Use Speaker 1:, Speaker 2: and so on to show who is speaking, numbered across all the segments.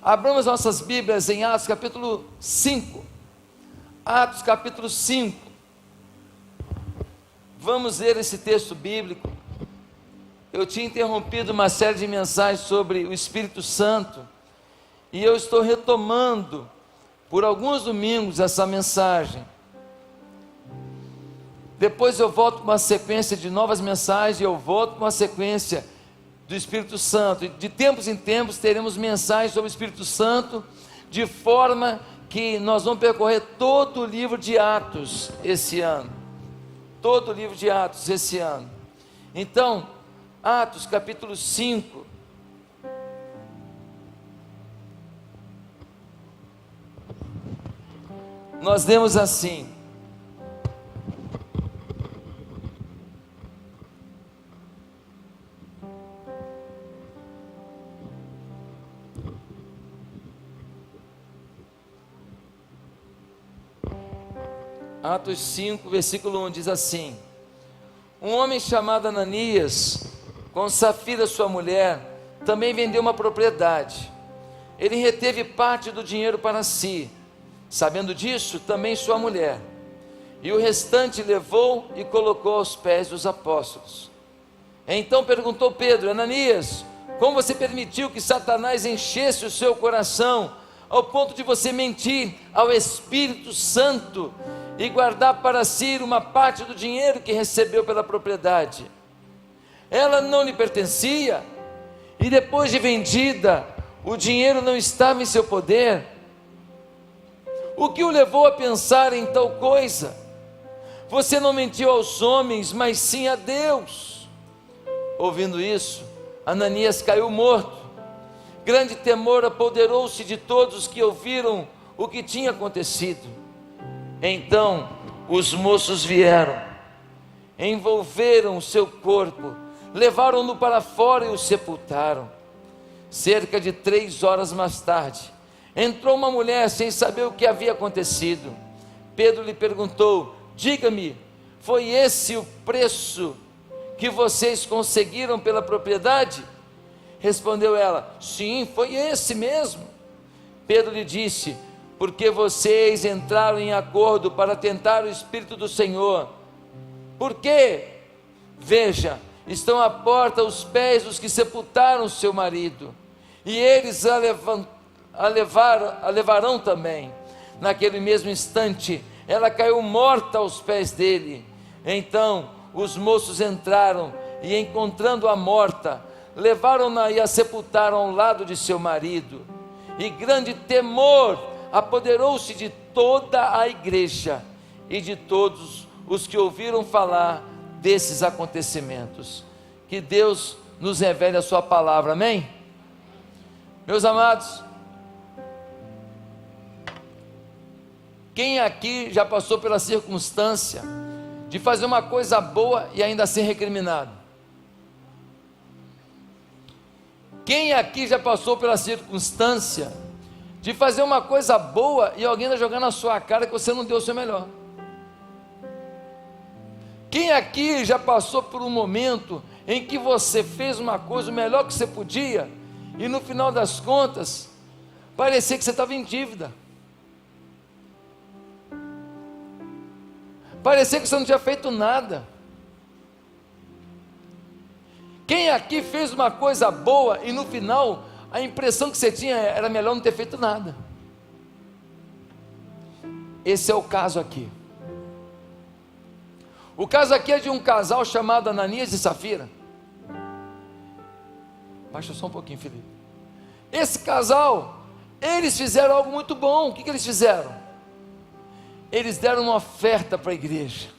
Speaker 1: Abramos nossas Bíblias em Atos capítulo 5. Atos capítulo 5. Vamos ler esse texto bíblico. Eu tinha interrompido uma série de mensagens sobre o Espírito Santo, e eu estou retomando por alguns domingos essa mensagem. Depois eu volto com uma sequência de novas mensagens, eu volto com uma sequência do Espírito Santo. De tempos em tempos teremos mensagens sobre o Espírito Santo, de forma que nós vamos percorrer todo o livro de Atos esse ano. Todo o livro de Atos esse ano. Então, Atos capítulo 5. Nós lemos assim: Atos 5, versículo 1 diz assim: um homem chamado Ananias, com Safira sua mulher, também vendeu uma propriedade. Ele reteve parte do dinheiro para si, sabendo disso também sua mulher, e o restante levou e colocou aos pés dos apóstolos. Então perguntou Pedro: Ananias, como você permitiu que Satanás enchesse o seu coração, ao ponto de você mentir ao Espírito Santo e guardar para si uma parte do dinheiro que recebeu pela propriedade? Ela não lhe pertencia, e depois de vendida, o dinheiro não estava em seu poder. O que o levou a pensar em tal coisa? Você não mentiu aos homens, mas sim a Deus. Ouvindo isso, Ananias caiu morto. Grande temor apoderou-se de todos os que ouviram o que tinha acontecido. Então os moços vieram, envolveram o seu corpo, levaram-no para fora e o sepultaram. Cerca de 3 horas mais tarde, entrou uma mulher sem saber o que havia acontecido. Pedro lhe perguntou: diga-me, foi esse o preço que vocês conseguiram pela propriedade? Respondeu ela: sim, foi esse mesmo. Pedro lhe disse: porque vocês entraram em acordo para tentar o Espírito do Senhor. Por quê? Veja, estão à porta os pés dos que sepultaram seu marido, e eles a levarão também. Naquele mesmo instante, ela caiu morta aos pés dele. Então os moços entraram e, encontrando-a morta, levaram-na e a sepultaram ao lado de seu marido. E grande temor apoderou-se de toda a igreja e de todos os que ouviram falar desses acontecimentos. Que Deus nos revele a sua palavra, amém? Meus amados, quem aqui já passou pela circunstância de fazer uma coisa boa e ainda ser recriminado? Quem aqui já passou pela circunstância de fazer uma coisa boa e alguém ainda jogar na sua cara que você não deu o seu melhor? Quem aqui já passou por um momento em que você fez uma coisa o melhor que você podia, e no final das contas, parecia que você estava em dívida? Parecia que você não tinha feito nada. Quem aqui fez uma coisa boa e no final a impressão que você tinha era melhor não ter feito nada? Esse é o caso aqui. O caso aqui é de um casal chamado Ananias e Safira. Baixa só um pouquinho, Felipe. Esse casal, eles fizeram algo muito bom. O que eles fizeram? Eles deram uma oferta para a igreja.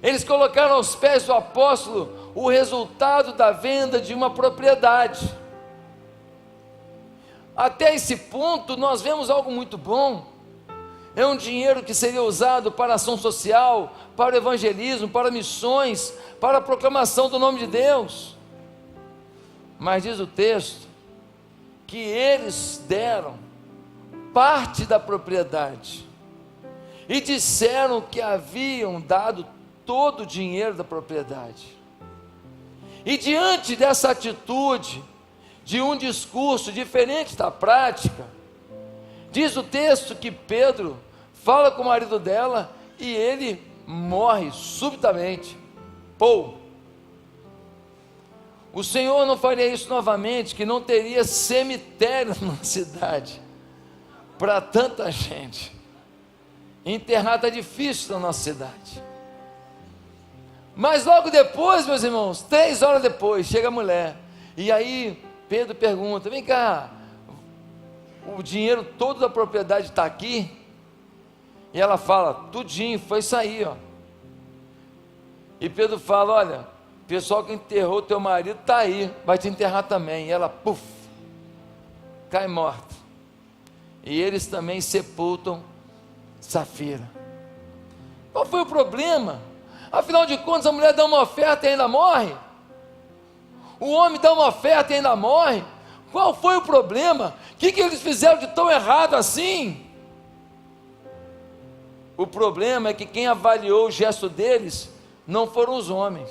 Speaker 1: Eles colocaram aos pés do apóstolo o resultado da venda de uma propriedade. Até esse ponto nós vemos algo muito bom. É um dinheiro que seria usado para ação social, para o evangelismo, para missões, para a proclamação do nome de Deus. Mas diz o texto que eles deram parte da propriedade e disseram que haviam dado todo o dinheiro da propriedade. E diante dessa atitude, de um discurso diferente da prática. Diz o texto que Pedro fala com o marido dela e ele morre subitamente. O Senhor não faria isso novamente, que não teria cemitério na cidade para tanta gente. Enterrar está difícil na nossa cidade. Mas logo depois, meus irmãos, 3 horas depois, chega a mulher. E aí Pedro pergunta: vem cá, o dinheiro todo da propriedade está aqui? E ela fala: tudinho, foi sair, ó. E Pedro fala: olha, o pessoal que enterrou teu marido está aí, vai te enterrar também. E ela, cai morta. E eles também sepultam Safira. Qual foi o problema? Afinal de contas, a mulher dá uma oferta e ainda morre. O homem dá uma oferta e ainda morre. Qual foi o problema? O que eles fizeram de tão errado assim? O problema é que quem avaliou o gesto deles não foram os homens,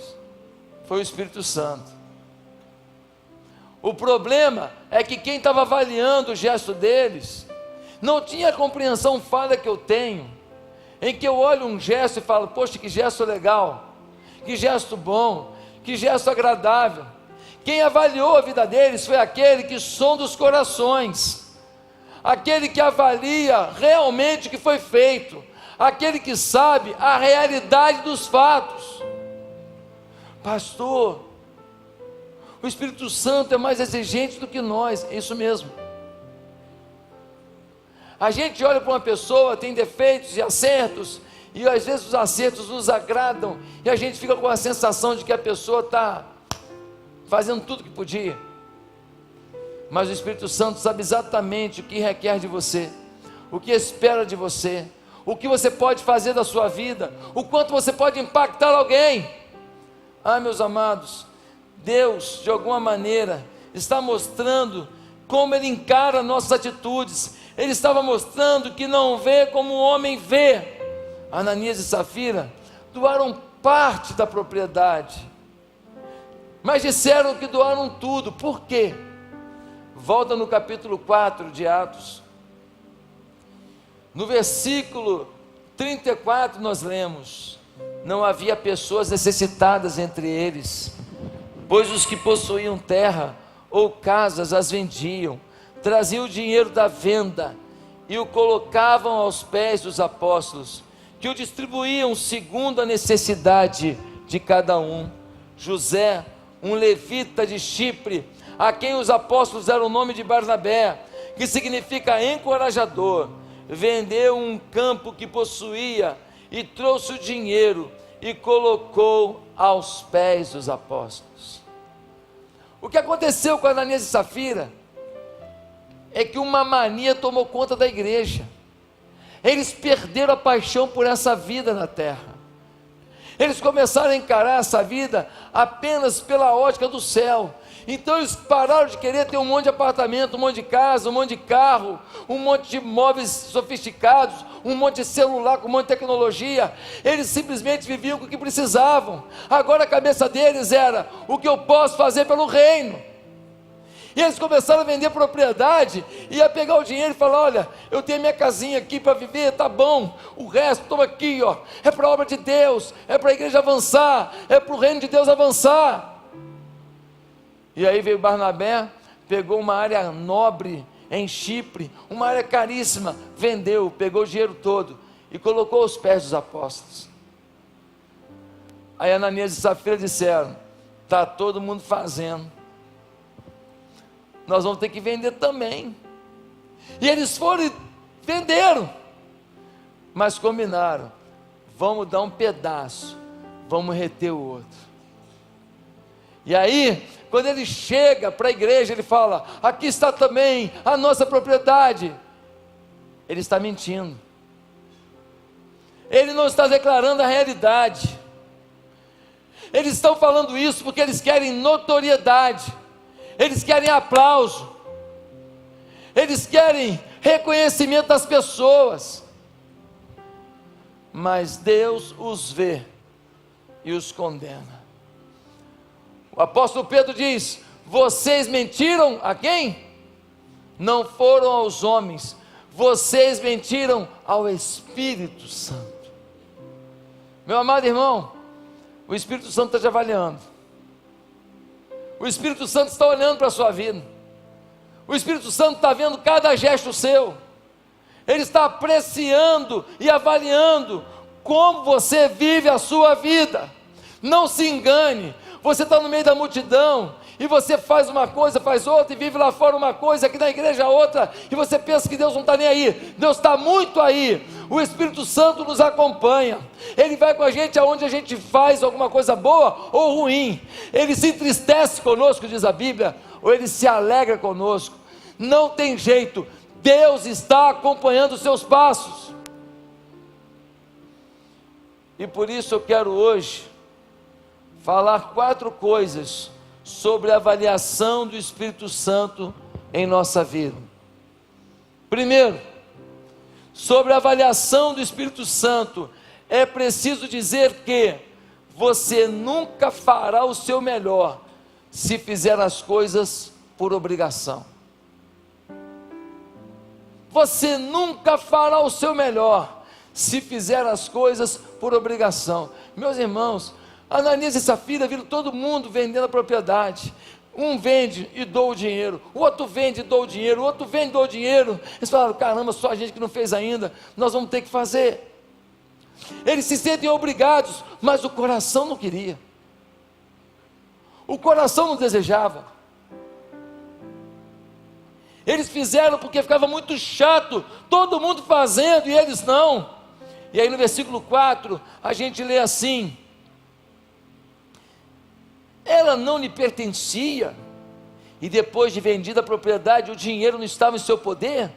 Speaker 1: foi o Espírito Santo. O problema é que quem estava avaliando o gesto deles não tinha a compreensão falha que eu tenho, em que eu olho um gesto e falo: poxa, que gesto legal, que gesto bom, que gesto agradável. Quem avaliou a vida deles foi aquele que sonda os corações, aquele que avalia realmente o que foi feito, aquele que sabe a realidade dos fatos. Pastor, o Espírito Santo é mais exigente do que nós. É isso mesmo. A gente olha para uma pessoa, tem defeitos e acertos, e às vezes os acertos nos agradam, e a gente fica com a sensação de que a pessoa está fazendo tudo que podia. Mas o Espírito Santo sabe exatamente o que requer de você, o que espera de você, o que você pode fazer da sua vida, o quanto você pode impactar alguém. Meus amados, Deus de alguma maneira está mostrando como Ele encara nossas atitudes. Ele estava mostrando que não vê como o homem vê. Ananias e Safira doaram parte da propriedade, mas disseram que doaram tudo. Por quê? Volta no capítulo 4 de Atos, no versículo 34 nós lemos: não havia pessoas necessitadas entre eles, pois os que possuíam terra ou casas as vendiam, traziam o dinheiro da venda e o colocavam aos pés dos apóstolos, que o distribuíam segundo a necessidade de cada um. José, um levita de Chipre, a quem os apóstolos deram o nome de Barnabé, que significa encorajador, vendeu um campo que possuía e trouxe o dinheiro e colocou aos pés dos apóstolos. O que aconteceu com Ananias e Safira é que uma mania tomou conta da igreja. Eles perderam a paixão por essa vida na terra. Eles começaram a encarar essa vida apenas pela ótica do céu. Então eles pararam de querer ter um monte de apartamento, um monte de casa, um monte de carro, um monte de móveis sofisticados, um monte de celular com um monte de tecnologia. Eles simplesmente viviam com o que precisavam. Agora a cabeça deles era: o que eu posso fazer pelo reino? E eles começaram a vender propriedade, e a pegar o dinheiro e falar: olha, eu tenho minha casinha aqui para viver, tá bom, o resto toma aqui, ó, é para a obra de Deus, é para a igreja avançar, é para o reino de Deus avançar. E aí veio Barnabé, pegou uma área nobre em Chipre, uma área caríssima, vendeu, pegou o dinheiro todo e colocou aos pés dos apóstolos. Aí Ananias e Safira disseram: está todo mundo fazendo, nós vamos ter que vender também. E eles foram e venderam, mas combinaram: vamos dar um pedaço, vamos reter o outro. E aí, quando ele chega para a igreja, ele fala: aqui está também a nossa propriedade. Ele está mentindo, ele não está declarando a realidade. Eles estão falando isso porque eles querem notoriedade, eles querem aplauso, eles querem reconhecimento das pessoas. Mas Deus os vê e os condena. O apóstolo Pedro diz: vocês mentiram a quem? Não foram aos homens, vocês mentiram ao Espírito Santo. Meu amado irmão, o Espírito Santo está te avaliando. O Espírito Santo está olhando para a sua vida. O Espírito Santo está vendo cada gesto seu. Ele está apreciando e avaliando como você vive a sua vida. Não se engane. Você está no meio da multidão e você faz uma coisa, faz outra, e vive lá fora uma coisa, aqui na igreja outra, e você pensa que Deus não está nem aí. Deus está muito aí. O Espírito Santo nos acompanha. Ele vai com a gente aonde a gente faz alguma coisa boa ou ruim. Ele se entristece conosco, diz a Bíblia, ou ele se alegra conosco. Não tem jeito. Deus está acompanhando os seus passos. E por isso eu quero hoje falar 4 coisas sobre a avaliação do Espírito Santo em nossa vida. Primeiro, sobre a avaliação do Espírito Santo, é preciso dizer que você nunca fará o seu melhor se fizer as coisas por obrigação. Você nunca fará o seu melhor se fizer as coisas por obrigação. Meus irmãos, Ananias e Safira viram todo mundo vendendo a propriedade. Um vende e doa o dinheiro, o outro vende e doa o dinheiro, o outro vende e doa o dinheiro. Eles falaram: caramba, só a gente que não fez ainda, nós vamos ter que fazer. Eles se sentem obrigados, mas o coração não queria. O coração não desejava. Eles fizeram porque ficava muito chato, todo mundo fazendo e eles não. E aí no versículo 4, a gente lê assim: ela não lhe pertencia, e depois de vendida a propriedade, o dinheiro não estava em seu poder?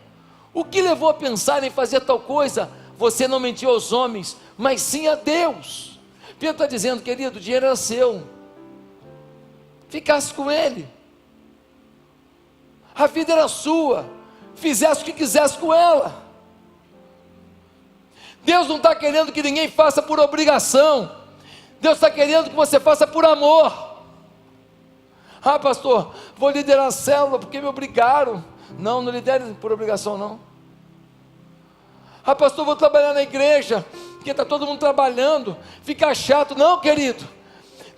Speaker 1: O que levou a pensar em fazer tal coisa? Você não mentiu aos homens, mas sim a Deus. Pedro está dizendo: querido, o dinheiro era seu, ficasse com ele, a vida era sua, fizesse o que quisesse com ela. Deus não está querendo que ninguém faça por obrigação, Deus está querendo que você faça por amor. Ah, pastor, vou liderar a célula porque me obrigaram. Não, não lidere por obrigação não. Ah, pastor, vou trabalhar na igreja porque está todo mundo trabalhando, fica chato. Não, querido,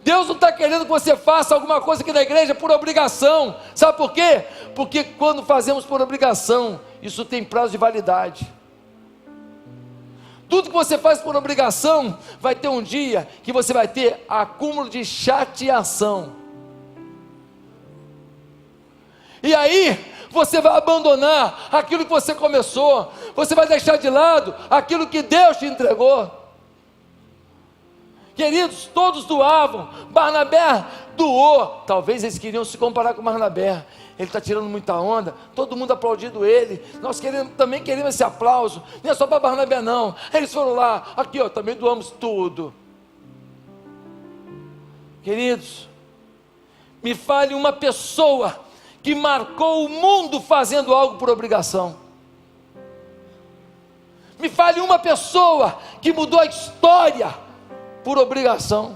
Speaker 1: Deus não está querendo que você faça alguma coisa aqui na igreja por obrigação. Sabe por quê? Porque quando fazemos por obrigação, isso tem prazo de validade. Tudo que você faz por obrigação, vai ter um dia que você vai ter acúmulo de chateação. E aí, você vai abandonar aquilo que você começou, você vai deixar de lado aquilo que Deus te entregou. Queridos, todos doavam. Barnabé doou. Talvez eles queriam se comparar com Barnabé. Ele está tirando muita onda, todo mundo aplaudindo ele. Nós também queremos esse aplauso. Não é só para Barnabé não. Eles foram lá, aqui ó, também doamos tudo. Queridos, me fale uma pessoa que marcou o mundo fazendo algo por obrigação. Me fale uma pessoa que mudou a história por obrigação.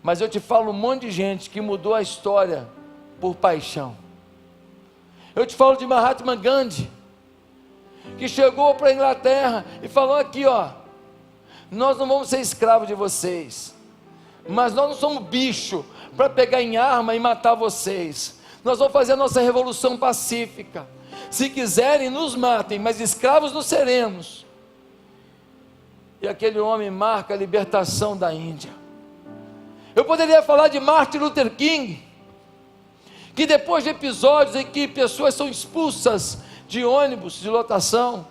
Speaker 1: Mas eu te falo um monte de gente que mudou a história por paixão. Eu te falo de Mahatma Gandhi, que chegou para a Inglaterra e falou: aqui ó, nós não vamos ser escravos de vocês, mas nós não somos bicho para pegar em arma e matar vocês. Nós vamos fazer a nossa revolução pacífica. Se quiserem, nos matem, mas escravos não seremos. E aquele homem marca a libertação da Índia. Eu poderia falar de Martin Luther King, que depois de episódios em que pessoas são expulsas de ônibus de lotação,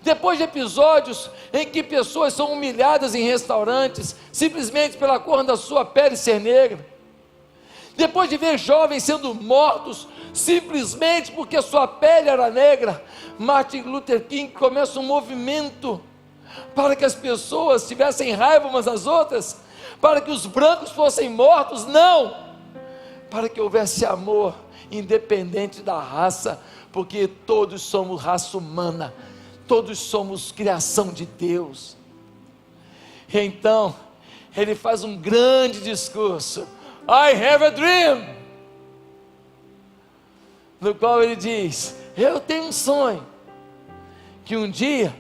Speaker 1: depois de episódios em que pessoas são humilhadas em restaurantes, simplesmente pela cor da sua pele ser negra, depois de ver jovens sendo mortos, simplesmente porque sua pele era negra, Martin Luther King começa um movimento para que as pessoas tivessem raiva umas das outras, para que os brancos fossem mortos, não, para que houvesse amor, independente da raça, porque todos somos raça humana, todos somos criação de Deus. Então, ele faz um grande discurso, I have a dream, no qual ele diz: eu tenho um sonho, que um dia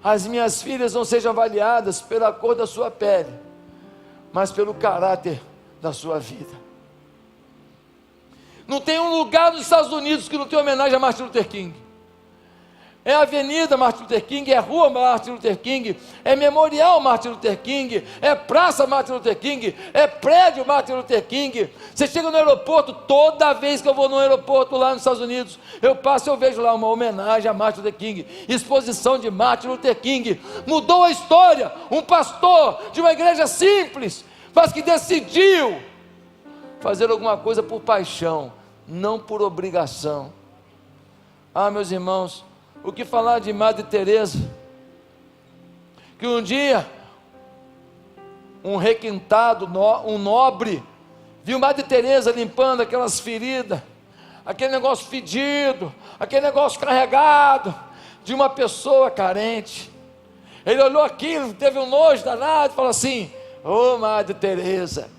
Speaker 1: as minhas filhas não sejam avaliadas pela cor da sua pele, mas pelo caráter da sua vida. Não tem um lugar nos Estados Unidos que não tem homenagem a Martin Luther King. É Avenida Martin Luther King, é Rua Martin Luther King, é Memorial Martin Luther King, é Praça Martin Luther King, é Prédio Martin Luther King. Você chega no aeroporto, toda vez que eu vou no aeroporto lá nos Estados Unidos, eu passo e eu vejo lá uma homenagem a Martin Luther King, exposição de Martin Luther King. Mudou a história, um pastor de uma igreja simples, mas que decidiu fazer alguma coisa por paixão, não por obrigação. Ah, meus irmãos, o que falar de Madre Teresa, que um dia um requintado, um nobre, viu Madre Teresa limpando aquelas feridas, aquele negócio fedido, aquele negócio carregado de uma pessoa carente. Ele olhou aquilo, teve um nojo danado e falou assim: ô Madre Teresa,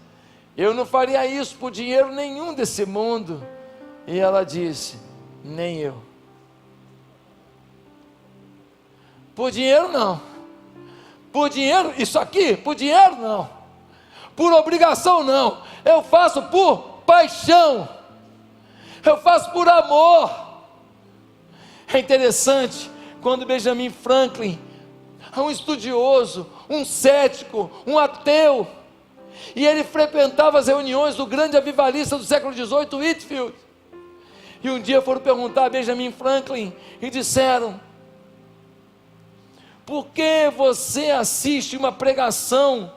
Speaker 1: eu não faria isso por dinheiro nenhum desse mundo. E ela disse: nem eu. Por dinheiro não. Por dinheiro, isso aqui, por dinheiro não. Por obrigação não. Eu faço por paixão. Eu faço por amor. É interessante quando Benjamin Franklin, um estudioso, um cético, um ateu, e ele frequentava as reuniões do grande avivalista do século XVIII, Whitefield. E um dia foram perguntar a Benjamin Franklin e disseram: por que você assiste uma pregação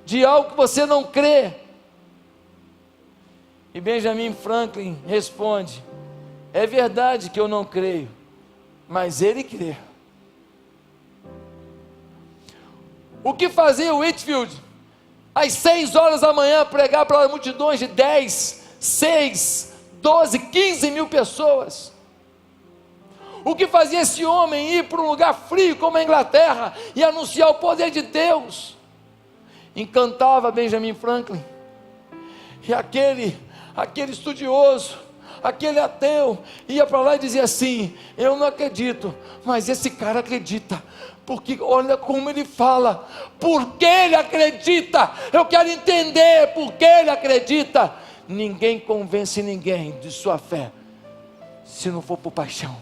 Speaker 1: de algo que você não crê? E Benjamin Franklin responde: é verdade que eu não creio, mas ele crê. O que fazia Whitefield às 6 horas da manhã pregar para multidões de 10, 6, 12, 15 mil pessoas? O que fazia esse homem ir para um lugar frio como a Inglaterra e anunciar o poder de Deus? Encantava Benjamin Franklin. E aquele estudioso, aquele ateu, ia para lá e dizia assim: eu não acredito, mas esse cara acredita, porque olha como ele fala. Por que ele acredita? Eu quero entender por que ele acredita. Ninguém convence ninguém de sua fé se não for por paixão.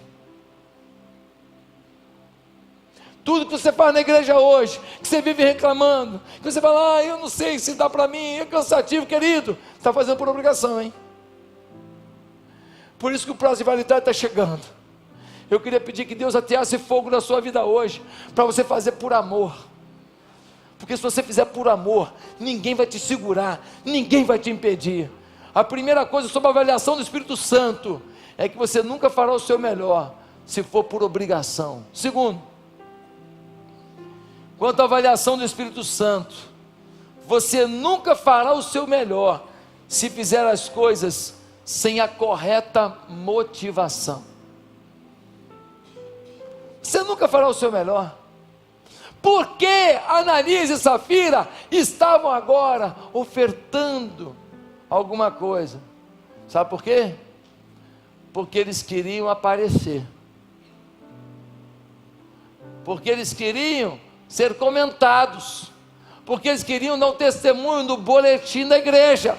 Speaker 1: Tudo que você faz na igreja hoje, que você vive reclamando, que você fala: eu não sei se dá para mim, é cansativo, querido, você está fazendo por obrigação, hein? Por isso que o prazo de validade está chegando. Eu queria pedir que Deus ateasse fogo na sua vida hoje, para você fazer por amor. Porque se você fizer por amor, ninguém vai te segurar, ninguém vai te impedir. A primeira coisa sobre a avaliação do Espírito Santo é que você nunca fará o seu melhor se for por obrigação. Segundo, quanto à avaliação do Espírito Santo, você nunca fará o seu melhor se fizer as coisas sem a correta motivação. Você nunca fará o seu melhor. Por que Ananias e Safira estavam agora ofertando alguma coisa? Sabe por quê? Porque eles queriam aparecer. Porque eles queriam ser comentados, porque eles queriam dar o testemunho no boletim da igreja,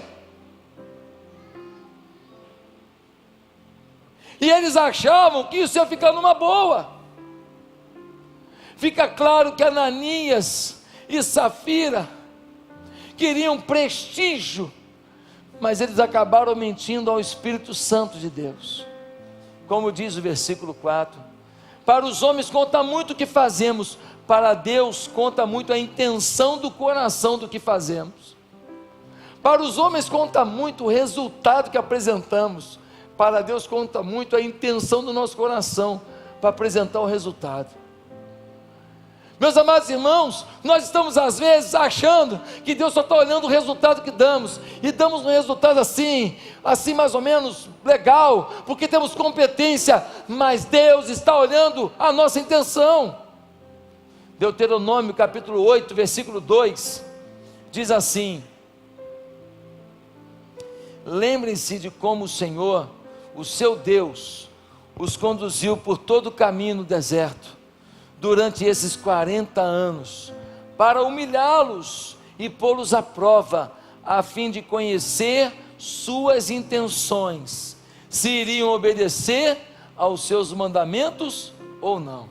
Speaker 1: e eles achavam que isso ia ficar numa boa. Fica claro que Ananias e Safira queriam prestígio, mas eles acabaram mentindo ao Espírito Santo de Deus. Como diz o versículo 4: para os homens conta muito o que fazemos, para Deus conta muito a intenção do coração do que fazemos. Para os homens conta muito o resultado que apresentamos, para Deus conta muito a intenção do nosso coração para apresentar o resultado. Meus amados irmãos, nós estamos às vezes achando que Deus só está olhando o resultado que damos, e damos um resultado assim mais ou menos legal, porque temos competência, mas Deus está olhando a nossa intenção. Deuteronômio capítulo 8, versículo 2, diz assim: lembrem-se de como o Senhor, o seu Deus, os conduziu por todo o caminho no deserto, durante esses 40 anos, para humilhá-los e pô-los à prova, a fim de conhecer suas intenções, se iriam obedecer aos seus mandamentos ou não.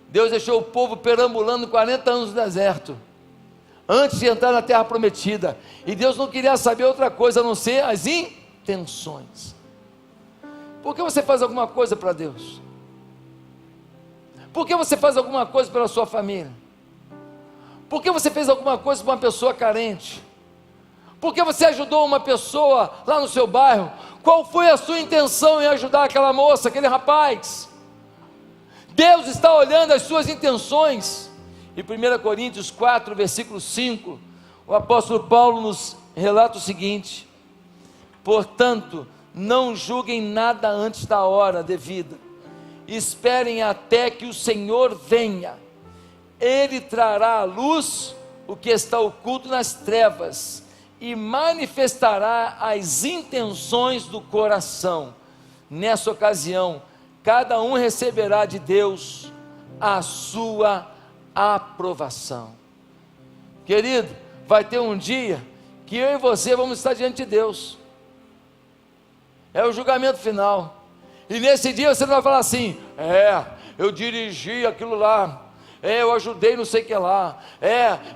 Speaker 1: Deus deixou o povo perambulando 40 anos no deserto, antes de entrar na terra prometida, e Deus não queria saber outra coisa a não ser as intenções. Por que você faz alguma coisa para Deus? Por que você faz alguma coisa pela sua família? Por que você fez alguma coisa para uma pessoa carente? Por que você ajudou uma pessoa lá no seu bairro? Qual foi a sua intenção em ajudar aquela moça, aquele rapaz? Deus está olhando as suas intenções. Em 1 Coríntios 4, versículo 5, o apóstolo Paulo nos relata o seguinte: portanto, não julguem nada antes da hora devida, esperem até que o Senhor venha, Ele trará à luz o que está oculto nas trevas, e manifestará as intenções do coração. Nessa ocasião, cada um receberá de Deus a sua aprovação. Querido, vai ter um dia que eu e você vamos estar diante de Deus, é o julgamento final, e nesse dia você não vai falar assim: eu dirigi aquilo lá, eu ajudei não sei o que lá,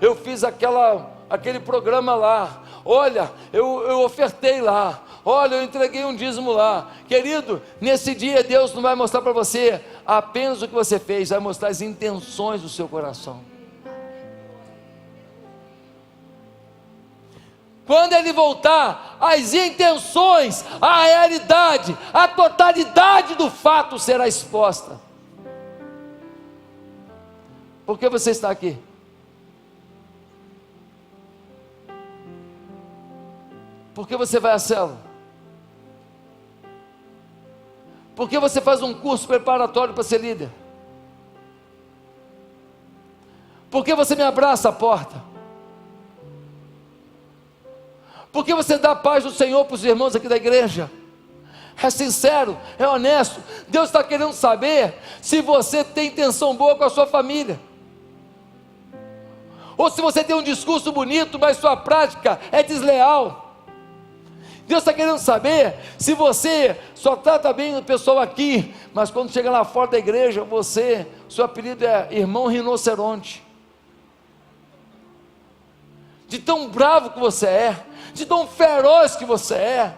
Speaker 1: eu fiz aquele programa lá, olha, eu ofertei lá, olha, eu entreguei um dízimo lá. Querido, nesse dia Deus não vai mostrar para você apenas o que você fez, vai mostrar as intenções do seu coração. Quando Ele voltar, as intenções, a realidade, a totalidade do fato será exposta. Por que você está aqui? Por que você vai à célula? Por que você faz um curso preparatório para ser líder? Por que você me abraça à porta? Por que você dá a paz do Senhor para os irmãos aqui da igreja? É sincero, é honesto. Deus está querendo saber se você tem intenção boa com a sua família, ou se você tem um discurso bonito, mas sua prática é desleal. Deus está querendo saber se você só trata bem o pessoal aqui, mas quando chega lá fora da igreja, seu apelido é irmão rinoceronte. De tão bravo que você é, de tão feroz que você é.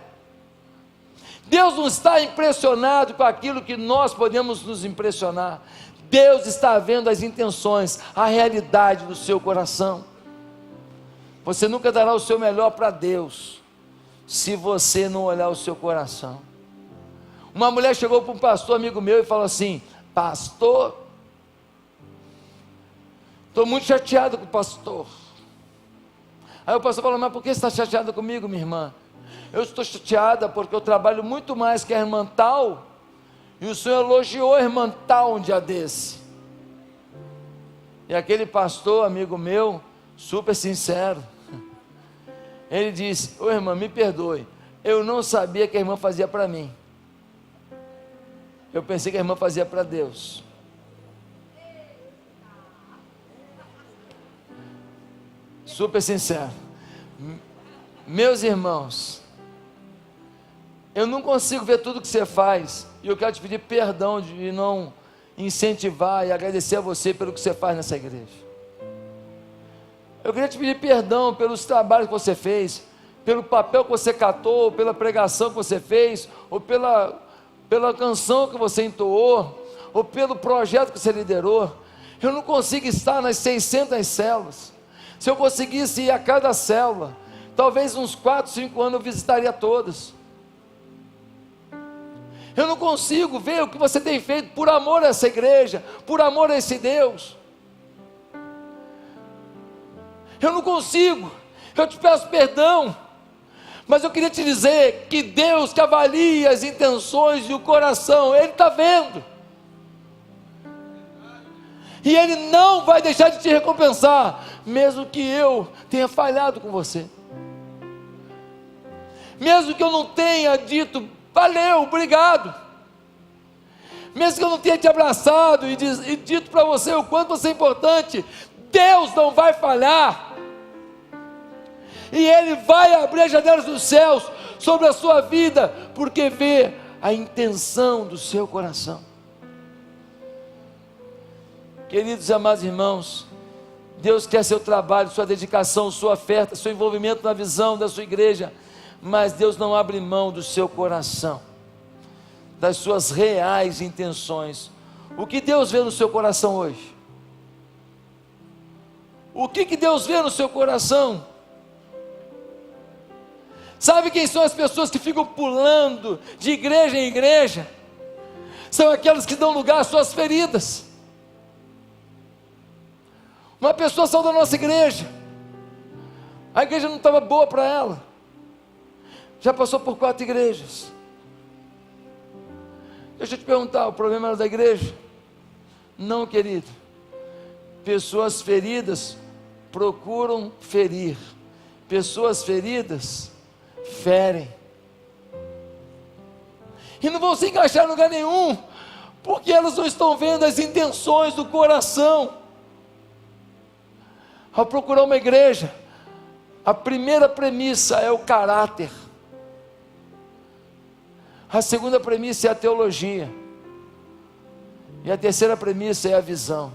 Speaker 1: Deus não está impressionado com aquilo que nós podemos nos impressionar. Deus está vendo as intenções, a realidade do seu coração. Você nunca dará o seu melhor para Deus se você não olhar o seu coração. Uma mulher chegou para um pastor amigo meu e falou assim: pastor, estou muito chateado com o pastor. Aí o pastor falou: mas por que você está chateada comigo, minha irmã? Eu estou chateada porque eu trabalho muito mais que a irmã tal, e o senhor elogiou a irmã tal um dia desse. E aquele pastor amigo meu, super sincero, ele disse: ô irmã, me perdoe, eu não sabia que a irmã fazia para mim, eu pensei que a irmã fazia para Deus. Super sincero. Meus irmãos, eu não consigo ver tudo que você faz, e eu quero te pedir perdão de não incentivar e agradecer a você pelo que você faz nessa igreja. Eu queria te pedir perdão pelos trabalhos que você fez, pelo papel que você catou, pela pregação que você fez, ou pela canção que você entoou, ou pelo projeto que você liderou. Eu não consigo estar nas 600 células. Se eu conseguisse ir a cada célula, talvez uns 4, 5 anos eu visitaria todas. Eu não consigo ver o que você tem feito por amor a essa igreja, por amor a esse Deus. Eu não consigo, eu te peço perdão, mas eu queria te dizer que Deus, que avalia as intenções e o coração, Ele está vendo, e Ele não vai deixar de te recompensar, mesmo que eu tenha falhado com você. mesmo que eu não tenha dito, valeu, obrigado, mesmo que eu não tenha te abraçado e dito para você o quanto você é importante, Deus não vai falhar, e Ele vai abrir as janelas dos céus sobre a sua vida, porque vê a intenção do seu coração. Queridos e amados irmãos, Deus quer seu trabalho, sua dedicação, sua oferta, seu envolvimento na visão da sua igreja, mas Deus não abre mão do seu coração, das suas reais intenções. O que Deus vê no seu coração hoje? O que Deus vê no seu coração? Sabe quem são as pessoas que ficam pulando de igreja em igreja? São aquelas que dão lugar às suas feridas. Uma pessoa saiu da nossa igreja, a igreja não estava boa para ela, já passou por 4 igrejas. Deixa eu te perguntar, o problema era da igreja? Não, querido. Pessoas feridas procuram ferir, pessoas feridas ferem, e não vão se encaixar em lugar nenhum, porque elas não estão vendo as intenções do coração. Ao procurar uma igreja, a primeira premissa é o caráter, a segunda premissa é a teologia, e a terceira premissa é a visão.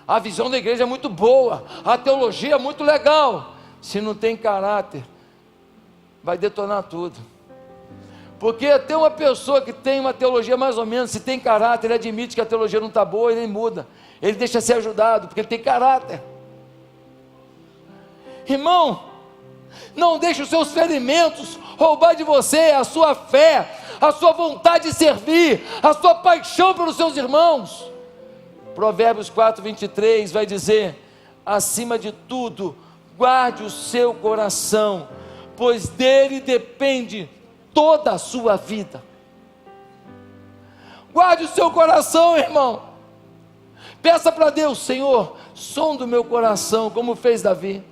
Speaker 1: A visão da igreja é muito boa, a teologia é muito legal, se não tem caráter, vai detonar tudo. Porque até uma pessoa que tem uma teologia mais ou menos, se tem caráter, ele admite que a teologia não está boa, ele muda, ele deixa ser ajudado, porque ele tem caráter. Irmão, não deixe os seus ferimentos roubar de você a sua fé, a sua vontade de servir, a sua paixão pelos seus irmãos. Provérbios 4:23 vai dizer: acima de tudo, guarde o seu coração, pois dele depende toda a sua vida. Guarde o seu coração, irmão. Peça para Deus: Senhor, sonda o meu coração, como fez Davi.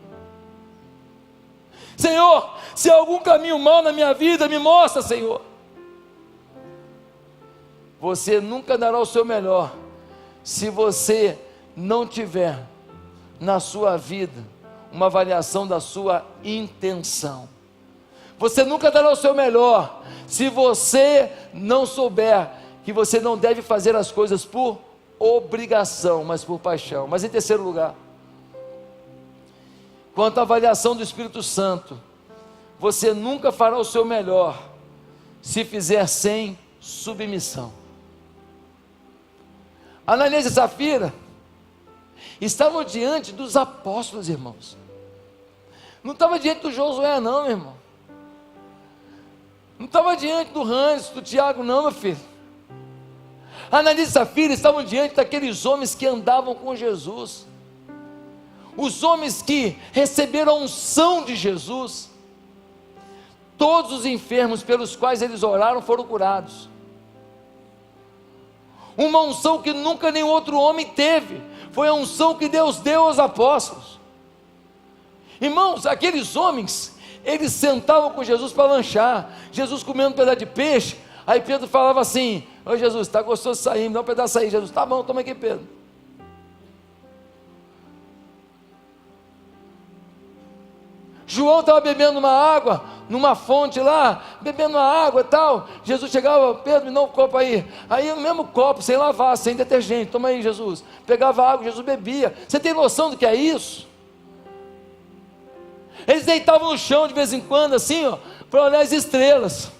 Speaker 1: Senhor, se há algum caminho mau na minha vida, me mostra, Senhor. Você nunca dará o seu melhor se você não tiver na sua vida uma avaliação da sua intenção. Você nunca dará o seu melhor se você não souber que você não deve fazer as coisas por obrigação, mas por paixão. Mas em terceiro lugar, quanto à avaliação do Espírito Santo, você nunca fará o seu melhor se fizer sem submissão. Ananias e Safira estavam diante dos apóstolos, irmãos. Não estava diante do Josué não, meu irmão. Não estava diante do Hans, do Tiago não, meu filho. Ananias e Safira estavam diante daqueles homens que andavam com Jesus, os homens que receberam a unção de Jesus. Todos os enfermos pelos quais eles oraram foram curados. Uma unção que nunca nenhum outro homem teve, foi a unção que Deus deu aos apóstolos. Irmãos, aqueles homens, eles sentavam com Jesus para lanchar, Jesus comendo um pedaço de peixe, aí Pedro falava assim: ô Jesus, está gostoso de sair, me dá um pedaço aí. Jesus: tá bom, toma aqui, Pedro. João estava bebendo uma água, numa fonte lá, bebendo uma água e tal. Jesus chegava: Pedro, me dá um copo aí. Aí o mesmo copo, sem lavar, sem detergente, toma aí, Jesus. Pegava água, Jesus bebia. Você tem noção do que é isso? Eles deitavam no chão de vez em quando, assim, ó, para olhar as estrelas.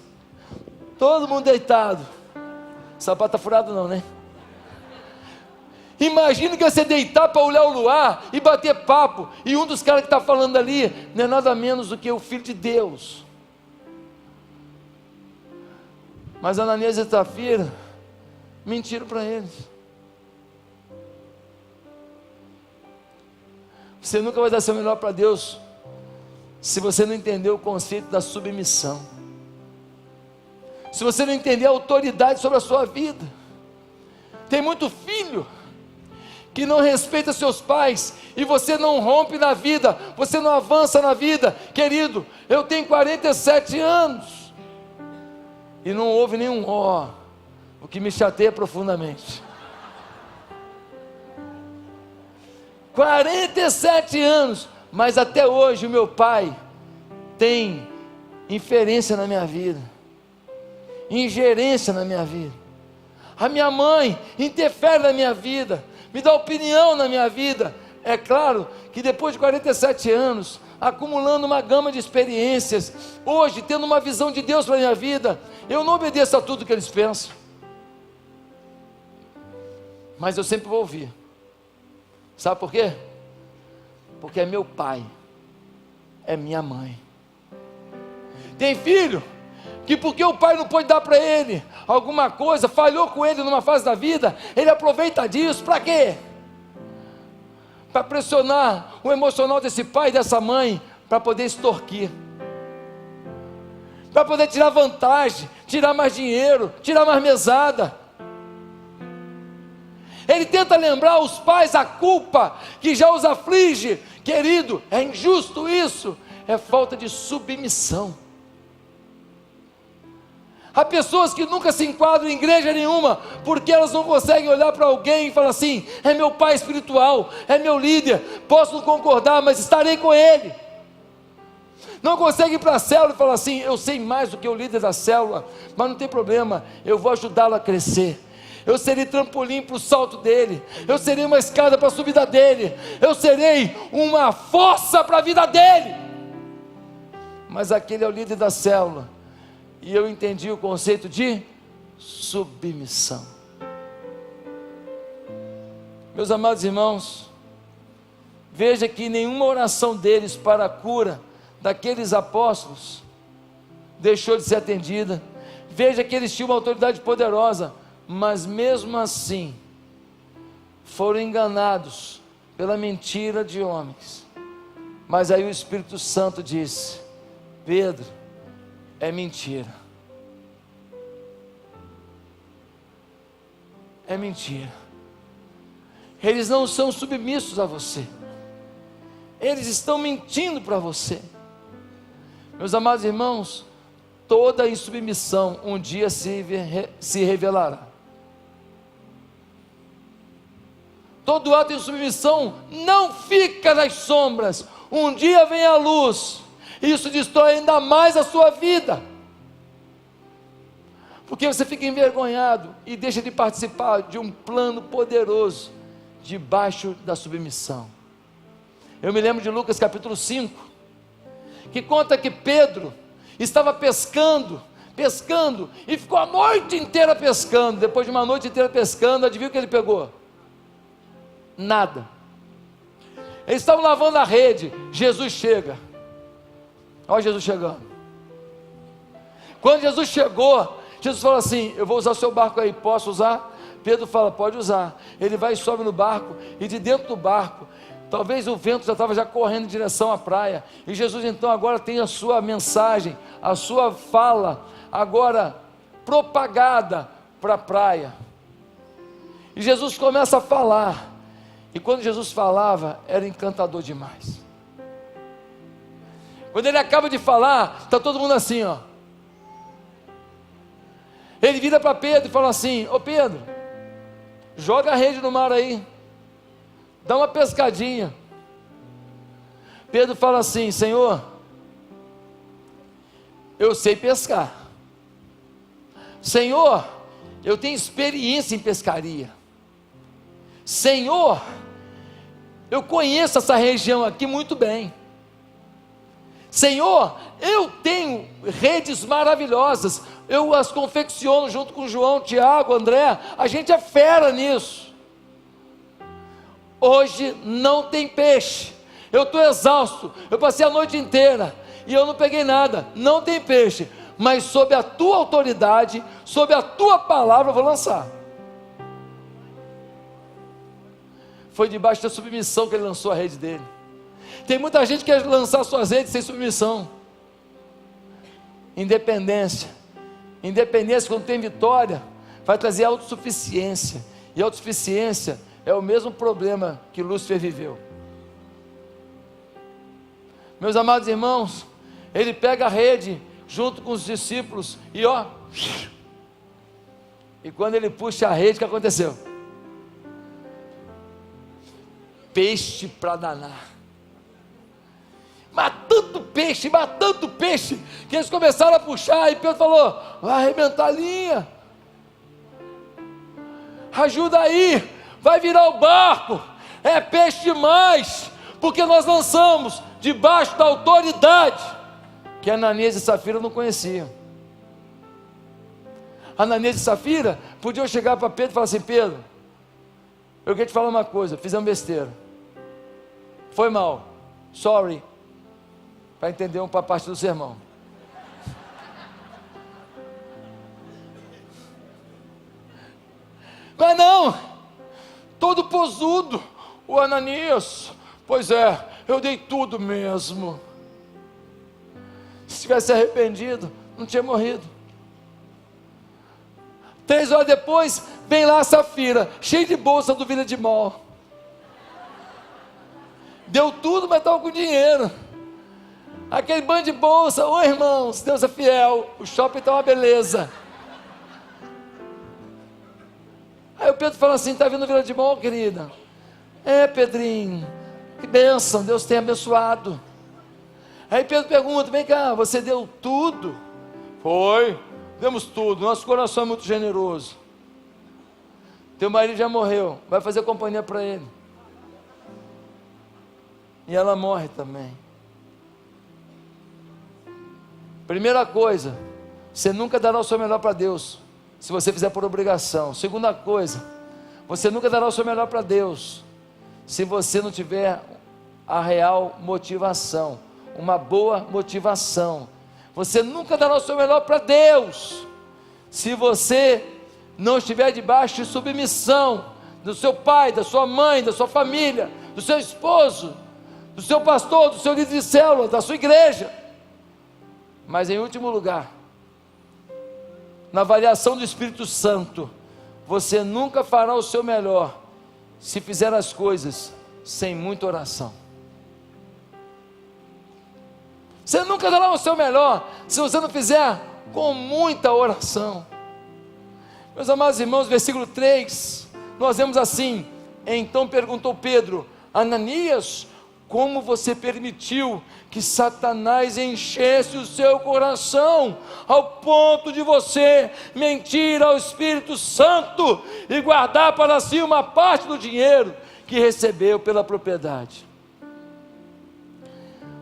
Speaker 1: Todo mundo deitado. Sapato furado não, né? Imagina que você deitar para olhar o luar e bater papo, e um dos caras que está falando ali não é nada menos do que o Filho de Deus. Mas Ananias e Safira mentiram para eles. Você nunca vai dar seu melhor para Deus se você não entender o conceito da submissão, se você não entender a autoridade sobre a sua vida. Tem muito filho que não respeita seus pais, e você não rompe na vida, você não avança na vida. Querido, eu tenho 47 anos, e não houve nenhum ó, o que me chateia profundamente. 47 anos, mas até hoje o meu pai tem inferência na minha vida, ingerência na minha vida. A minha mãe interfere na minha vida, me dá opinião na minha vida. É claro que depois de 47 anos, acumulando uma gama de experiências, hoje tendo uma visão de Deus para a minha vida, eu não obedeço a tudo que eles pensam, mas eu sempre vou ouvir. Sabe por quê? Porque é meu pai, é minha mãe. Tem filho que, porque o pai não pode dar para ele alguma coisa, falhou com ele numa fase da vida, ele aproveita disso. Para quê? Para pressionar o emocional desse pai e dessa mãe, para poder extorquir, para poder tirar vantagem, tirar mais dinheiro, tirar mais mesada. Ele tenta lembrar aos pais a culpa que já os aflige. Querido, é injusto isso, é falta de submissão. Há pessoas que nunca se enquadram em igreja nenhuma, porque elas não conseguem olhar para alguém e falar assim: é meu pai espiritual, é meu líder, posso não concordar, mas estarei com ele. Não consegue ir para a célula e falar assim: eu sei mais do que o líder da célula, mas não tem problema, eu vou ajudá-lo a crescer. Eu serei trampolim para o salto dele, eu serei uma escada para a subida dele, eu serei uma força para a vida dele. Mas aquele é o líder da célula, e eu entendi o conceito de submissão. Meus amados irmãos, veja que nenhuma oração deles para a cura daqueles apóstolos deixou de ser atendida. Veja que eles tinham uma autoridade poderosa, mas mesmo assim foram enganados pela mentira de homens. Mas aí o Espírito Santo disse: Pedro, é mentira, é mentira. Eles não são submissos a você, eles estão mentindo para você. Meus amados irmãos, toda insubmissão um dia se revelará. Todo ato de submissão não fica nas sombras, um dia vem a luz. Isso destrói ainda mais a sua vida, porque você fica envergonhado e deixa de participar de um plano poderoso debaixo da submissão. Eu me lembro de Lucas capítulo 5, que conta que Pedro estava pescando, e ficou a noite inteira pescando. Depois de uma noite inteira pescando, adivinha o que ele pegou? Nada. Eles estavam lavando a rede, Jesus chega. Olha Jesus chegando. Quando Jesus chegou, Jesus falou assim: eu vou usar o seu barco aí, posso usar? Pedro fala: pode usar. Ele vai e sobe no barco, e de dentro do barco, talvez o vento já estava correndo em direção à praia, e Jesus então agora tem a sua mensagem, a sua fala, agora propagada para a praia, e Jesus começa a falar, e quando Jesus falava, era encantador demais. Quando ele acaba de falar, está todo mundo assim, ó. Ele vira para Pedro e fala assim: ô Pedro, joga a rede no mar aí, dá uma pescadinha. Pedro fala assim: Senhor, eu sei pescar. Senhor, eu tenho experiência em pescaria. Senhor, eu conheço essa região aqui muito bem. Senhor, eu tenho redes maravilhosas, eu as confecciono junto com João, Tiago, André, a gente é fera nisso. Hoje não tem peixe, eu estou exausto, eu passei a noite inteira e eu não peguei nada, não tem peixe, mas sob a tua autoridade, sob a tua palavra eu vou lançar. Foi debaixo da submissão que ele lançou a rede dele. Tem muita gente que quer lançar suas redes sem submissão. Independência, quando tem vitória, vai trazer autossuficiência, e autossuficiência é o mesmo problema que Lúcifer viveu. Meus amados irmãos, ele pega a rede junto com os discípulos e e quando ele puxa a rede, o que aconteceu? Peixe para danar. Mas tanto peixe, que eles começaram a puxar, e Pedro falou: vai arrebentar a linha, ajuda aí, vai virar o barco, é peixe demais, porque nós lançamos debaixo da autoridade que Ananias e Safira não conheciam. Ananias e Safira podiam chegar para Pedro e falar assim: Pedro, eu queria te falar uma coisa, fizemos besteira, foi mal, sorry, para entender uma parte do sermão. Mas não, todo posudo, o Ananias, pois é, eu dei tudo mesmo. Se tivesse arrependido, não tinha morrido. 3 horas depois, vem lá a Safira, cheia de bolsa do Vila de Mall. Deu tudo, mas estava com dinheiro. Aquele bando de bolsa, ô irmãos, Deus é fiel, o shopping está uma beleza. Aí o Pedro fala assim: está vindo o Vila de Mall, querida? É, Pedrinho, que bênção, Deus tem abençoado. Aí Pedro pergunta: vem cá, você deu tudo? Foi, demos tudo, nosso coração é muito generoso. Teu marido já morreu, vai fazer companhia para ele. E ela morre também. Primeira coisa, você nunca dará o seu melhor para Deus, se você fizer por obrigação. Segunda coisa, você nunca dará o seu melhor para Deus, se você não tiver a real motivação, uma boa motivação. Você nunca dará o seu melhor para Deus, se você não estiver debaixo de submissão do seu pai, da sua mãe, da sua família, do seu esposo, do seu pastor, do seu líder de célula, da sua igreja. Mas em último lugar, na avaliação do Espírito Santo, você nunca fará o seu melhor se fizer as coisas sem muita oração. Você nunca dará o seu melhor se você não fizer com muita oração. Meus amados irmãos, versículo 3, nós vemos assim: então perguntou Pedro: Ananias, como você permitiu que Satanás enchesse o seu coração, ao ponto de você mentir ao Espírito Santo e guardar para si uma parte do dinheiro que recebeu pela propriedade?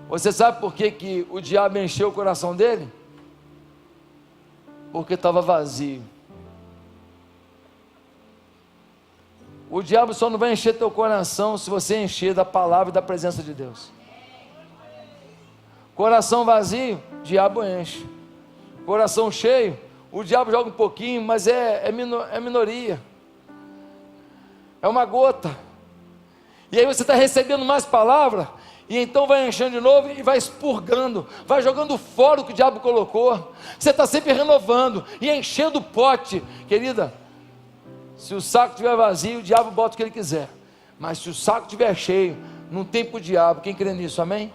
Speaker 1: Você sabe por que o diabo encheu o coração dele? Porque estava vazio. O diabo só não vai encher teu coração se você encher da palavra e da presença de Deus. Coração vazio, diabo enche. Coração cheio, o diabo joga um pouquinho, mas é minoria. É uma gota. E aí você está recebendo mais palavra, e então vai enchendo de novo e vai expurgando, vai jogando fora o que o diabo colocou. Você está sempre renovando e enchendo o pote. Querida, se o saco estiver vazio, o diabo bota o que ele quiser. Mas se o saco estiver cheio, não tem para o diabo. Quem crê nisso, amém?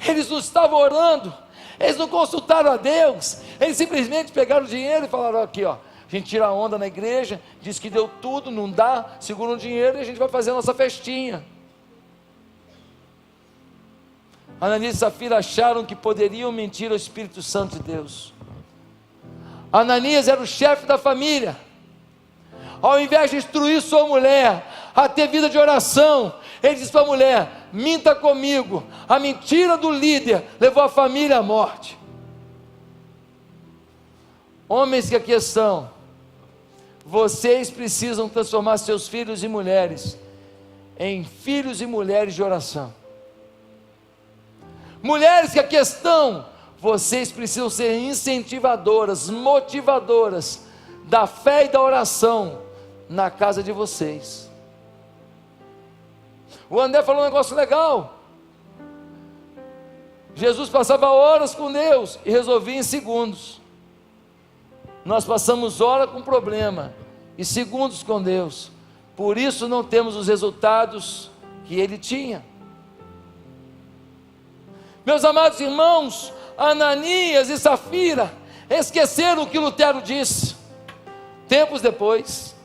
Speaker 1: Eles não estavam orando, eles não consultaram a Deus, eles simplesmente pegaram o dinheiro e falaram: aqui ó, a gente tira a onda na igreja, diz que deu tudo, não dá, segura o dinheiro e a gente vai fazer a nossa festinha. Ananias e Safira acharam que poderiam mentir ao Espírito Santo de Deus. Ananias era o chefe da família. Ao invés de instruir sua mulher a ter vida de oração, ele disse para a mulher: minta comigo. A mentira do líder levou a família à morte. Homens que aqui estão, vocês precisam transformar seus filhos e mulheres em filhos e mulheres de oração. Mulheres que aqui estão, vocês precisam ser incentivadoras, motivadoras da fé e da oração na casa de vocês. O André falou um negócio legal. Jesus passava horas com Deus e resolvia em segundos. Nós passamos horas com problema e segundos com Deus. Por isso não temos os resultados que ele tinha. Meus amados irmãos, Ananias e Safira esqueceram o que Lutero disse. Tempos depois,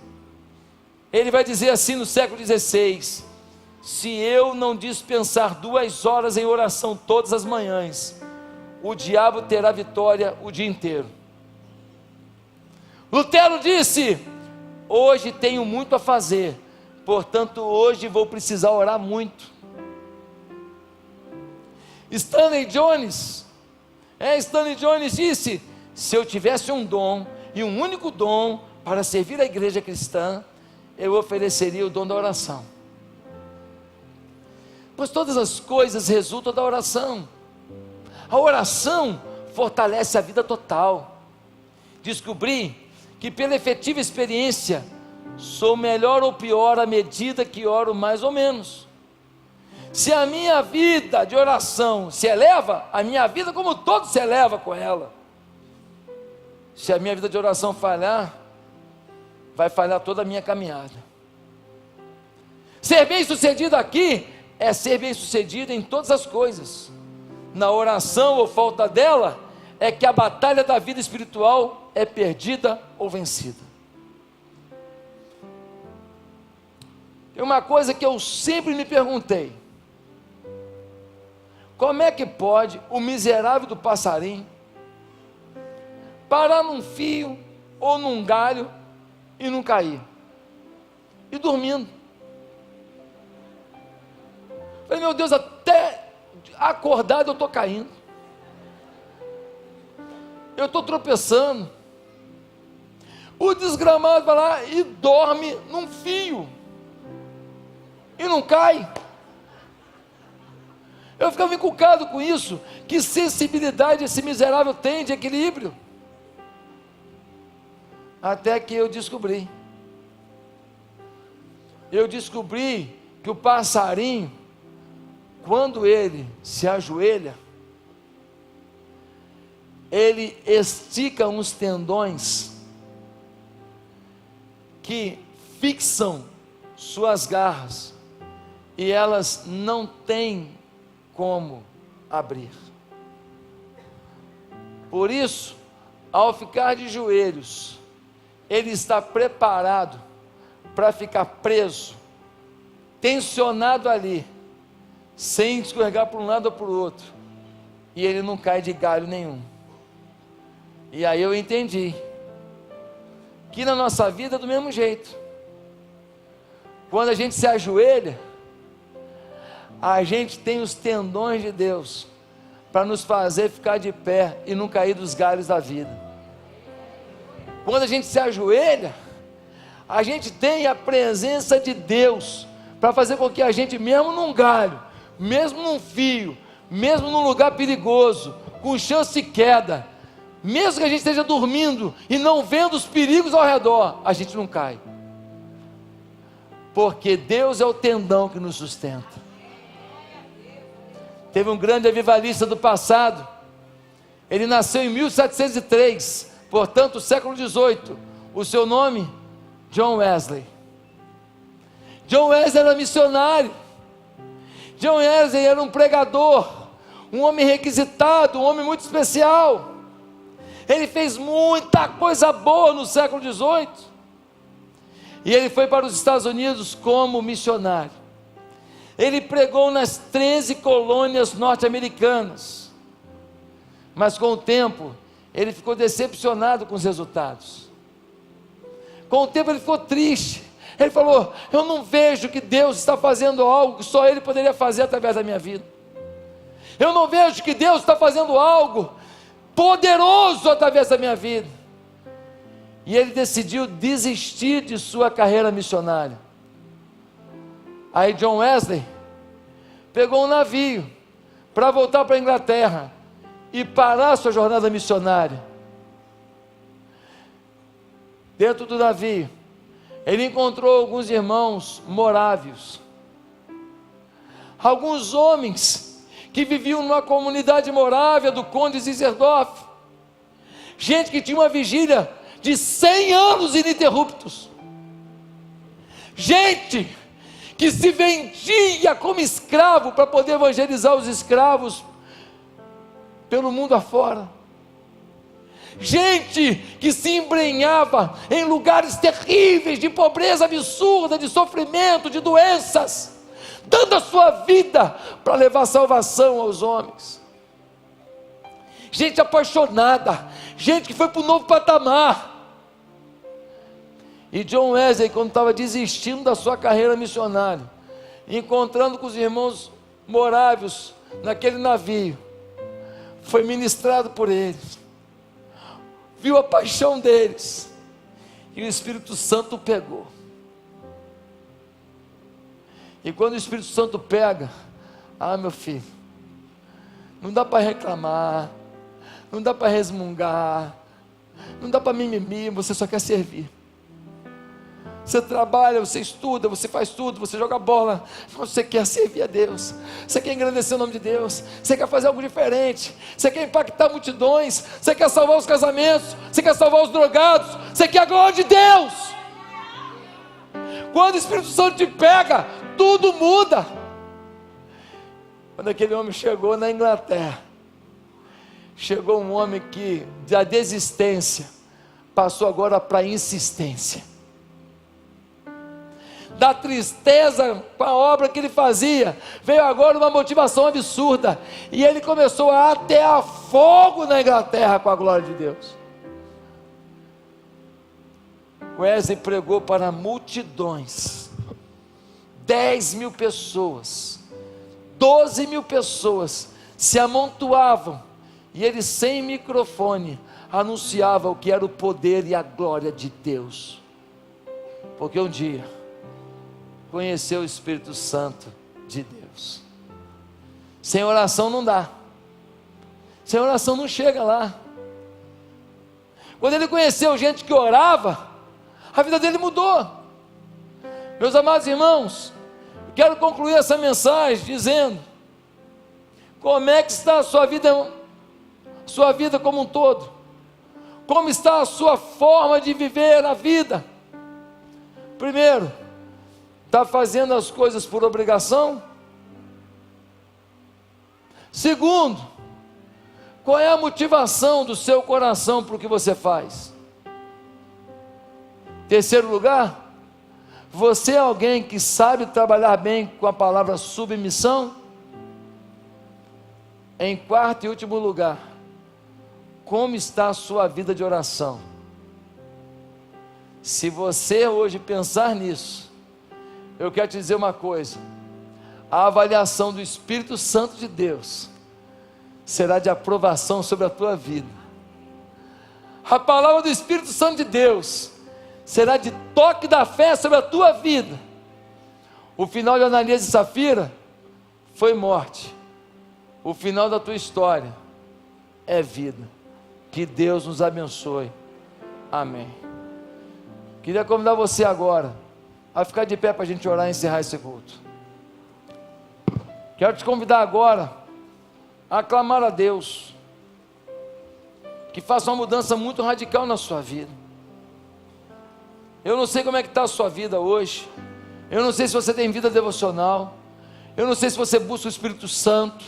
Speaker 1: ele vai dizer assim no século XVI: se eu não dispensar 2 horas em oração todas as manhãs, o diabo terá vitória o dia inteiro. Lutero disse: hoje tenho muito a fazer, portanto hoje vou precisar orar muito. Stanley Jones disse: se eu tivesse um dom, e um único dom, para servir a igreja cristã, eu ofereceria o dom da oração. Pois todas as coisas resultam da oração. A oração fortalece a vida total. Descobri que pela efetiva experiência, sou melhor ou pior à medida que oro mais ou menos. Se a minha vida de oração se eleva, a minha vida como todo se eleva com ela. Se a minha vida de oração falhar, vai falhar toda a minha caminhada. Ser bem sucedido aqui é ser bem sucedido em todas as coisas. Na oração ou falta dela, é que a batalha da vida espiritual é perdida ou vencida. Tem uma coisa que eu sempre me perguntei: como é que pode o miserável do passarinho parar num fio ou num galho e não cair? E dormindo. Falei, meu Deus, até acordado eu estou caindo. Eu estou tropeçando. O desgramado vai lá e dorme num fio. E não cai. Eu ficava encucado com isso. Que sensibilidade esse miserável tem de equilíbrio. Até que eu descobri que o passarinho, quando ele se ajoelha, ele estica uns tendões que fixam suas garras, e elas não têm como abrir. Por isso, ao ficar de joelhos, ele está preparado para ficar preso, tensionado ali, sem escorregar para um lado ou para o outro, e ele não cai de galho nenhum. E aí eu entendi que na nossa vida é do mesmo jeito. Quando a gente se ajoelha, a gente tem os tendões de Deus para nos fazer ficar de pé e não cair dos galhos da vida. Quando a gente se ajoelha, a gente tem a presença de Deus para fazer com que a gente, mesmo num galho, mesmo num fio, mesmo num lugar perigoso, com chance de queda, mesmo que a gente esteja dormindo e não vendo os perigos ao redor, a gente não cai, porque Deus é o tendão que nos sustenta. Teve um grande avivalista do passado, ele nasceu em 1703, portanto século XVIII, o seu nome, John Wesley. John Wesley era missionário, John Wesley era um pregador, um homem requisitado, um homem muito especial. Ele fez muita coisa boa no século XVIII, e ele foi para os Estados Unidos como missionário. Ele pregou nas 13 colônias norte-americanas, mas com o tempo, ele ficou decepcionado com os resultados. Com o tempo ele ficou triste, ele falou, eu não vejo que Deus está fazendo algo que só Ele poderia fazer através da minha vida. Eu não vejo que Deus está fazendo algo poderoso através da minha vida. E ele decidiu desistir de sua carreira missionária. Aí John Wesley pegou um navio para voltar para a Inglaterra e parar sua jornada missionária. Dentro do navio, ele encontrou alguns irmãos morávios, alguns homens que viviam numa comunidade morávia do Conde Zinzendorf, gente que tinha uma vigília de 100 anos ininterruptos, gente que se vendia como escravo para poder evangelizar os escravos pelo mundo afora. Gente que se embrenhava em lugares terríveis, de pobreza absurda, de sofrimento, de doenças, dando a sua vida para levar salvação aos homens. Gente apaixonada, gente que foi para um novo patamar. E John Wesley, quando estava desistindo da sua carreira missionária, encontrando com os irmãos morávios naquele navio, foi ministrado por eles, viu a paixão deles, e o Espírito Santo pegou. E quando o Espírito Santo pega, meu filho, não dá para reclamar, não dá para resmungar, não dá para mimimi, você só quer servir. Você trabalha, você estuda, você faz tudo, você joga bola, mas você quer servir a Deus, você quer engrandecer o nome de Deus, você quer fazer algo diferente, você quer impactar multidões, você quer salvar os casamentos, você quer salvar os drogados, você quer a glória de Deus. Quando o Espírito Santo te pega, tudo muda. Quando aquele homem chegou na Inglaterra, chegou um homem que da desistência passou agora para a insistência, da tristeza com a obra que ele fazia, veio agora uma motivação absurda, e ele começou a atear fogo na Inglaterra com a glória de Deus. Wesley pregou para multidões, 10.000 pessoas, 12.000 pessoas se amontoavam, e ele sem microfone anunciava o que era o poder e a glória de Deus, porque um dia conheceu o Espírito Santo de Deus. Sem oração não dá, sem oração não chega lá. Quando ele conheceu gente que orava, a vida dele mudou. Meus amados irmãos, quero concluir essa mensagem dizendo: como é que está a sua vida como um todo? Como está a sua forma de viver a vida? Primeiro, está fazendo as coisas por obrigação? Segundo, qual é a motivação do seu coração para o que você faz? Terceiro lugar, você é alguém que sabe trabalhar bem com a palavra submissão? Em quarto e último lugar, como está a sua vida de oração? Se você hoje pensar nisso, eu quero te dizer uma coisa: a avaliação do Espírito Santo de Deus será de aprovação sobre a tua vida. A palavra do Espírito Santo de Deus será de toque da fé sobre a tua vida. O final de Ananias e Safira foi morte, o final da tua história é vida. Que Deus nos abençoe, amém. Queria convidar você agora a ficar de pé para a gente orar e encerrar esse culto. Quero te convidar agora a clamar a Deus que faça uma mudança muito radical na sua vida. Eu não sei como é que está a sua vida hoje, eu não sei se você tem vida devocional, eu não sei se você busca o Espírito Santo,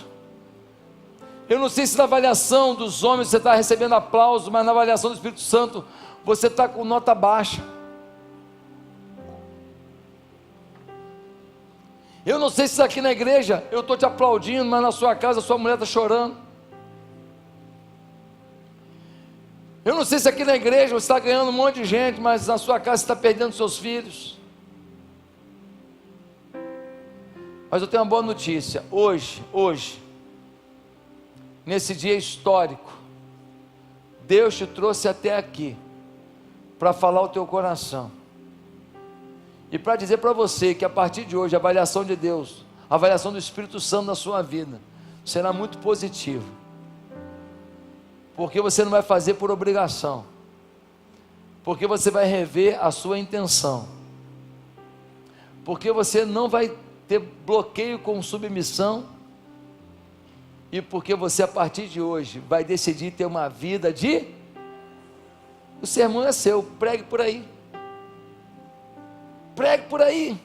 Speaker 1: eu não sei se na avaliação dos homens você está recebendo aplauso, mas na avaliação do Espírito Santo você está com nota baixa. Eu não sei se aqui na igreja eu estou te aplaudindo, mas na sua casa a sua mulher está chorando. Eu não sei se aqui na igreja você está ganhando um monte de gente, mas na sua casa você está perdendo seus filhos. Mas eu tenho uma boa notícia: hoje, nesse dia histórico, Deus te trouxe até aqui para falar o teu coração e para dizer para você que a partir de hoje a avaliação de Deus, a avaliação do Espírito Santo na sua vida será muito positiva, porque você não vai fazer por obrigação, porque você vai rever a sua intenção, porque você não vai ter bloqueio com submissão, e porque você a partir de hoje vai decidir ter uma vida o sermão é seu, pregue por aí, Pregue por aí.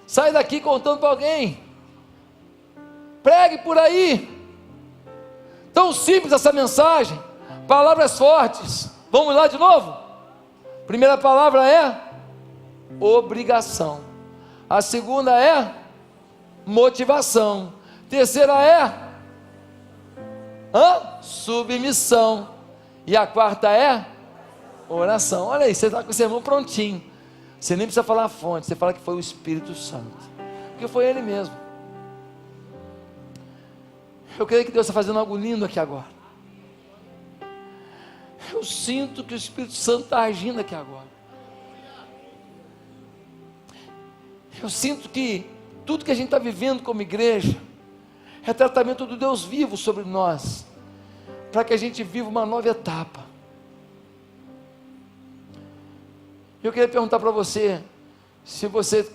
Speaker 1: Sai daqui contando para alguém. Pregue por aí. Tão simples essa mensagem. Palavras fortes. Vamos lá de novo? Primeira palavra é obrigação. A segunda é motivação. Terceira é submissão. E a quarta é oração. Olha aí, você está com o sermão prontinho. Você nem precisa falar a fonte. Você fala que foi o Espírito Santo, porque foi Ele mesmo. Eu creio que Deus está fazendo algo lindo aqui agora. Eu sinto que o Espírito Santo está agindo aqui agora. Eu sinto que tudo que a gente está vivendo como igreja é tratamento do Deus vivo sobre nós, para que a gente viva uma nova etapa. Eu queria perguntar para você, se você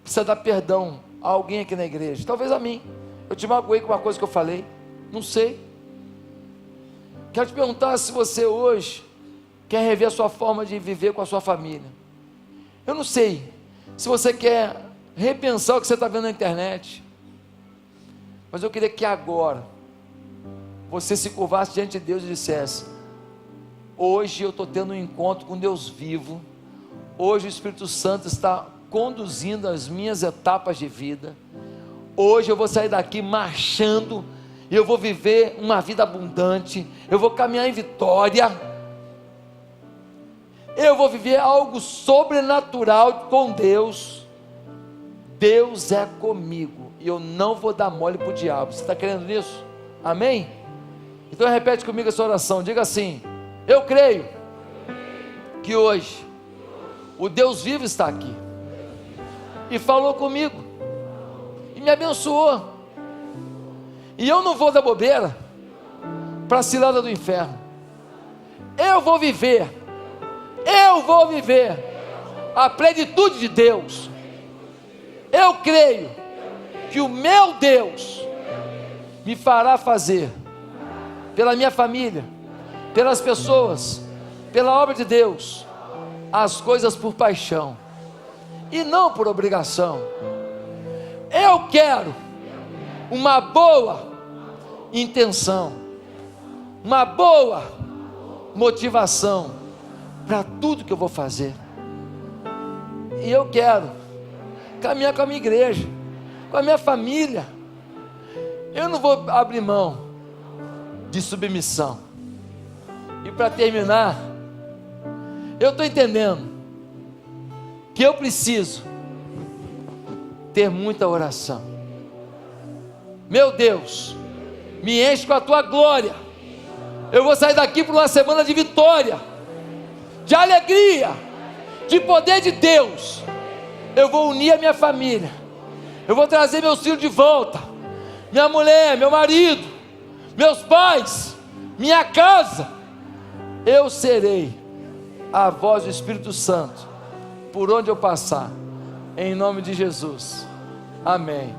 Speaker 1: precisa dar perdão a alguém aqui na igreja, talvez a mim, eu te magoei com uma coisa que eu falei, não sei. Quero te perguntar se você hoje quer rever a sua forma de viver com a sua família. Eu não sei se você quer repensar o que você está vendo na internet, mas eu queria que agora você se curvasse diante de Deus e dissesse: hoje eu estou tendo um encontro com Deus vivo. Hoje o Espírito Santo está conduzindo as minhas etapas de vida. Hoje eu vou sair daqui marchando, e eu vou viver uma vida abundante, eu vou caminhar em vitória, eu vou viver algo sobrenatural com Deus. Deus é comigo, e eu não vou dar mole para o diabo. Você está crendo nisso? Amém? Então repete comigo essa oração, diga assim: eu creio que hoje o Deus vivo está aqui, e falou comigo, e me abençoou, e eu não vou dar bobeira para a cilada do inferno. Eu vou viver a plenitude de Deus. Eu creio que o meu Deus me fará fazer, pela minha família, pelas pessoas, pela obra de Deus, as coisas por paixão e não por obrigação. Eu quero uma boa intenção, uma boa motivação para tudo que eu vou fazer. E eu quero caminhar com a minha igreja, com a minha família. Eu não vou abrir mão de submissão. E para terminar, eu estou entendendo que eu preciso ter muita oração. Meu Deus, me enche com a tua glória. Eu vou sair daqui para uma semana de vitória, de alegria, de poder de Deus. Eu vou unir a minha família, eu vou trazer meus filhos de volta, minha mulher, meu marido, meus pais, minha casa. Eu serei a voz do Espírito Santo por onde eu passar, em nome de Jesus, amém.